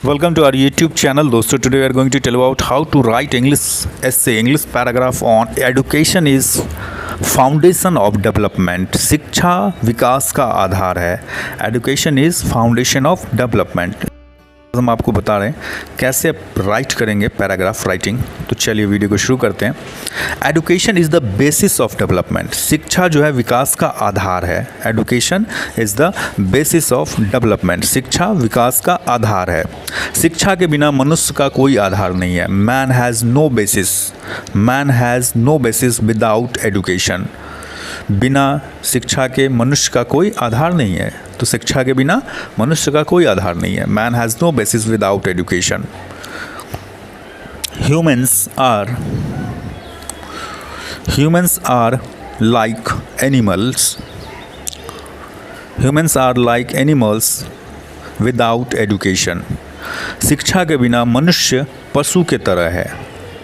Welcome to our YouTube channel. दोस्तों, today we are going to tell about how to write English essay, English paragraph on education is foundation of development. शिक्षा विकास का आधार है. Education is foundation of development. हम आपको बता रहे हैं कैसे राइट करेंगे पैराग्राफ राइटिंग. तो चलिए वीडियो को शुरू करते हैं. Education is the basis of development. शिक्षा जो है विकास का आधार है. Education is the basis of development. शिक्षा विकास का आधार है. शिक्षा के बिना मनुष्य का कोई आधार नहीं है. Man has no basis. Man has no basis without education. बिना शिक्षा के मनुष्य का कोई आधार नहीं है. तो शिक्षा के बिना मनुष्य का कोई आधार नहीं है. Man has no basis without education. Humans are like animals. Humans are like animals without education. शिक्षा के बिना मनुष्य पशु के तरह है.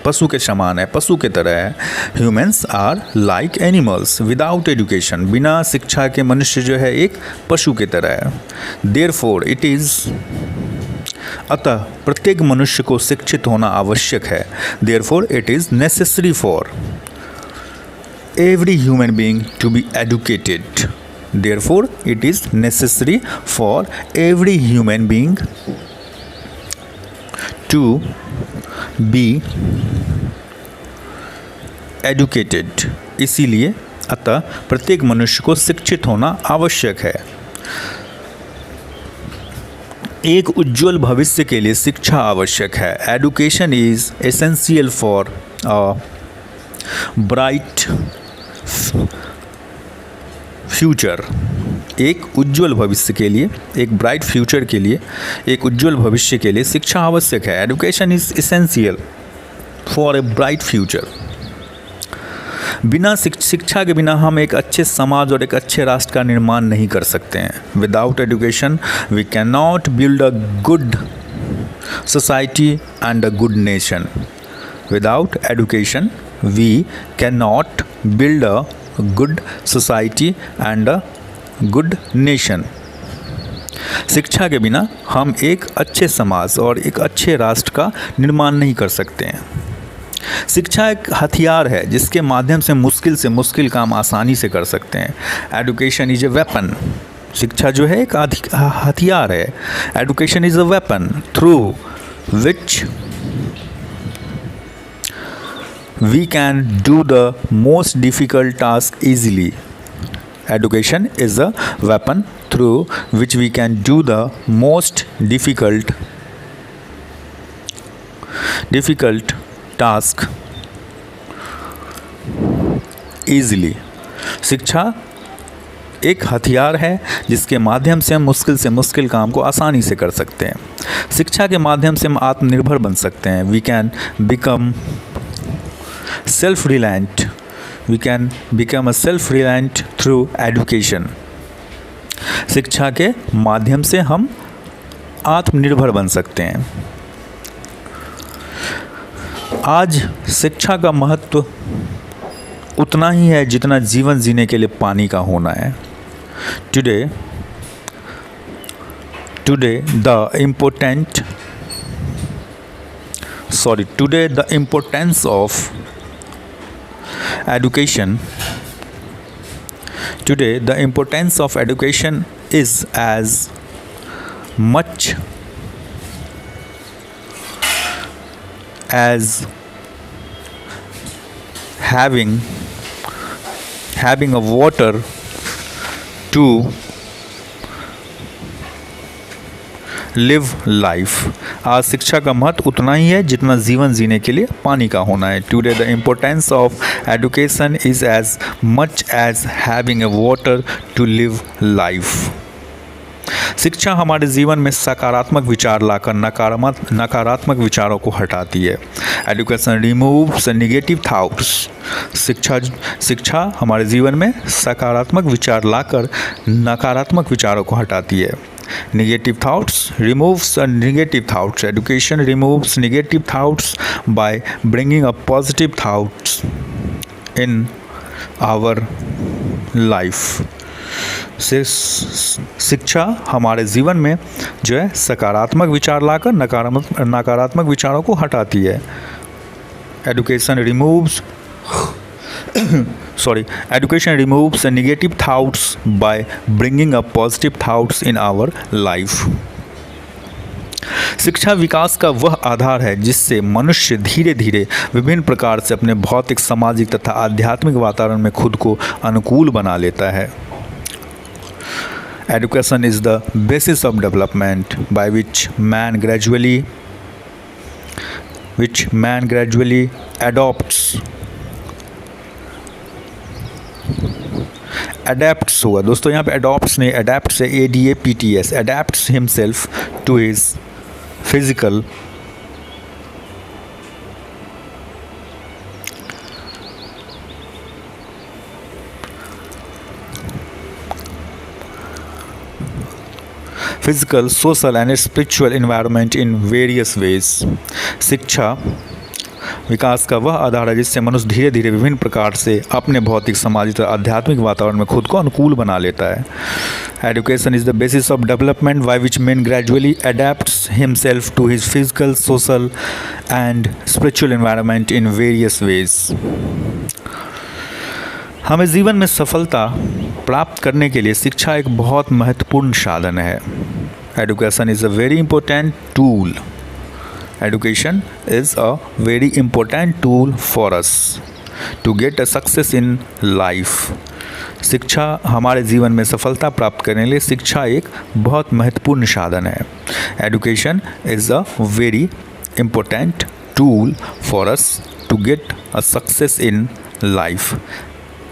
पशु के समान है, पशु के तरह है. Humans are like animals without education. बिना शिक्षा के मनुष्य जो है एक पशु के तरह है. देयरफॉर इट इज़, अतः प्रत्येक मनुष्य को शिक्षित होना आवश्यक है. Therefore it is necessary for every human being to be educated. Therefore it is necessary for every human being to be educated. इसीलिए अतः प्रत्येक मनुष्य को शिक्षित होना आवश्यक है. एक उज्ज्वल भविष्य के लिए शिक्षा आवश्यक है. Education is essential for a bright future. एक उज्ज्वल भविष्य के लिए, एक ब्राइट फ्यूचर के लिए, एक उज्ज्वल भविष्य के लिए शिक्षा आवश्यक है. Education is essential for a bright future. बिना शिक्षा के बिना हम एक अच्छे समाज और एक अच्छे राष्ट्र का निर्माण नहीं कर सकते हैं. Without education we can not build a good society and a good nation. Without education we can not build a good society and a good nation. शिक्षा के बिना हम एक अच्छे समाज और एक अच्छे राष्ट्र का निर्माण नहीं कर सकते हैं. शिक्षा एक हथियार है जिसके माध्यम से मुश्किल काम आसानी से कर सकते हैं. Education is a weapon. शिक्षा जो है एक हथियार है. Education is a weapon through which we can do the most difficult task easily. Education is a weapon through which we can do the most difficult task easily. शिक्षा एक हथियार है जिसके माध्यम से हम मुश्किल काम को आसानी से कर सकते हैं. शिक्षा के माध्यम से हम आत्मनिर्भर बन सकते हैं. We can become self-reliant. We can become a self-reliant through education. शिक्षा के माध्यम से हम आत्मनिर्भर बन सकते हैं. आज शिक्षा का महत्व उतना ही है जितना जीवन जीने के लिए पानी का होना है. Today the importance of education. Today the importance of education is as much as having a water to live life. आज शिक्षा का महत्व उतना ही है जितना जीवन जीने के लिए पानी का होना है. Today the importance of education is as much as having a water to live life. शिक्षा हमारे जीवन में सकारात्मक विचार लाकर नकारात्मक विचारों को हटाती है. Education removes negative thoughts. शिक्षा हमारे जीवन में सकारात्मक विचार लाकर नकारात्मक विचारों को हटाती है. Negative thoughts removes negative thoughts. Education removes negative thoughts by bringing up positive thoughts in our life. शिक्षा हमारे जीवन में जो है सकारात्मक विचार लाकर नकारात्मक विचारों को हटाती है। Education removes education removes the negative thoughts by bringing up positive thoughts in our life। शिक्षा विकास का वह आधार है जिससे मनुष्य धीरे धीरे विभिन्न प्रकार से अपने भौतिक, सामाजिक तथा आध्यात्मिक वातावरण में खुद को अनुकूल बना लेता है। Education is the basis of development by which man gradually adapts होगा दोस्तों, यहाँ पे adopts नहीं, adapts है, ADAPTS, adapts himself to his physical social and spiritual environment in various ways। शिक्षा विकास का वह आधार है जिससे मनुष्य धीरे धीरे विभिन्न प्रकार से अपने भौतिक, सामाजिक और आध्यात्मिक वातावरण में खुद को अनुकूल बना लेता है। Education is the basis of development by which man gradually adapts himself to his physical, social and spiritual environment in various ways. हमें जीवन में सफलता प्राप्त करने के लिए शिक्षा एक बहुत महत्वपूर्ण साधन है। Education is a very important tool. Education is a very important tool for us to get a success in life। शिक्षा हमारे जीवन में सफलता प्राप्त करने के लिए शिक्षा एक बहुत महत्वपूर्ण साधन है। Education is a very important tool for us to get a success in life।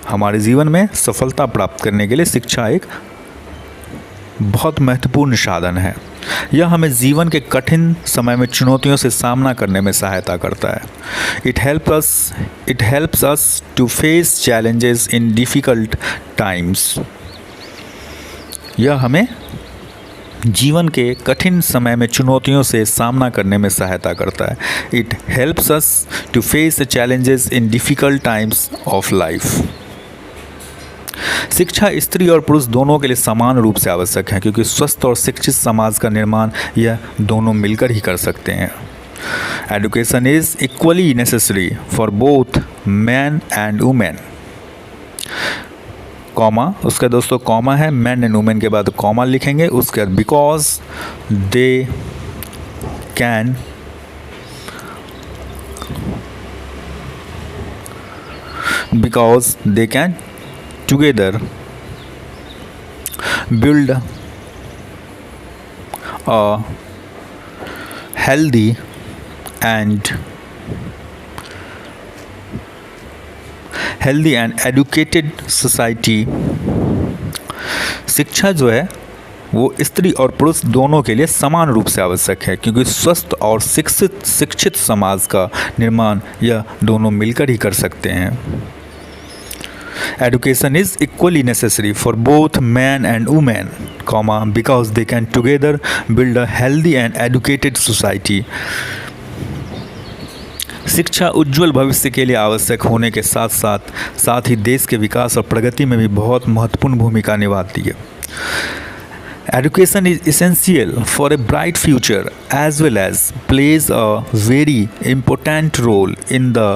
हमारे जीवन में सफलता प्राप्त करने के लिए शिक्षा एक बहुत महत्वपूर्ण साधन है। यह हमें जीवन के कठिन समय में चुनौतियों से सामना करने में सहायता करता है। It helps us to face challenges in difficult times. यह हमें जीवन के कठिन समय में चुनौतियों से सामना करने में सहायता करता है। It helps us to face the challenges in difficult times of life. शिक्षा स्त्री और पुरुष दोनों के लिए समान रूप से आवश्यक है, क्योंकि स्वस्थ और शिक्षित समाज का निर्माण यह दोनों मिलकर ही कर सकते हैं। Education is equally necessary for both man and women. Comma, उसका दोस्तों कॉमा है, मैन एंड वुमेन के बाद कॉमा लिखेंगे, उसके बाद because they can together build a healthy and educated society। शिक्षा जो है वो स्त्री और पुरुष दोनों के लिए समान रूप से आवश्यक है, क्योंकि स्वस्थ और शिक्षित समाज का निर्माण यह दोनों मिलकर ही कर सकते हैं। Education is equally necessary for both men and women, because they can together build a healthy and educated society। शिक्षा उज्जवल भविष्य के लिए आवश्यक होने के साथ ही देश के विकास और प्रगति में भी बहुत महत्वपूर्ण भूमिका निभाती है। Education is essential for a bright future as well as plays a very important role in the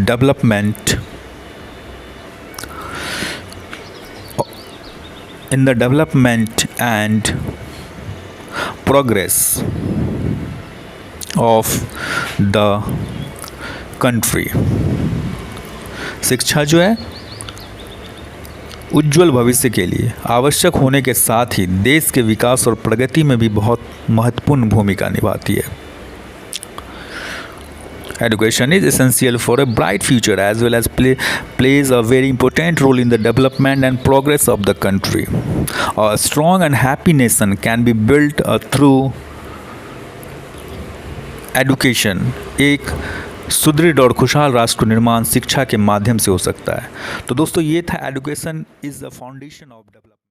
development and progress of the country। शिक्षा जो है उज्जवल भविष्य के लिए आवश्यक होने के साथ ही देश के विकास और प्रगति में भी बहुत महत्वपूर्ण भूमिका निभाती है। Education is essential for a bright future as well as plays a very important role in the development and progress of the country। A strong and happy nation can be built through education। एक सुदृढ़ और खुशहाल राष्ट्र का निर्माण शिक्षा के माध्यम से हो सकता है। तो दोस्तों ये था education is the foundation of development.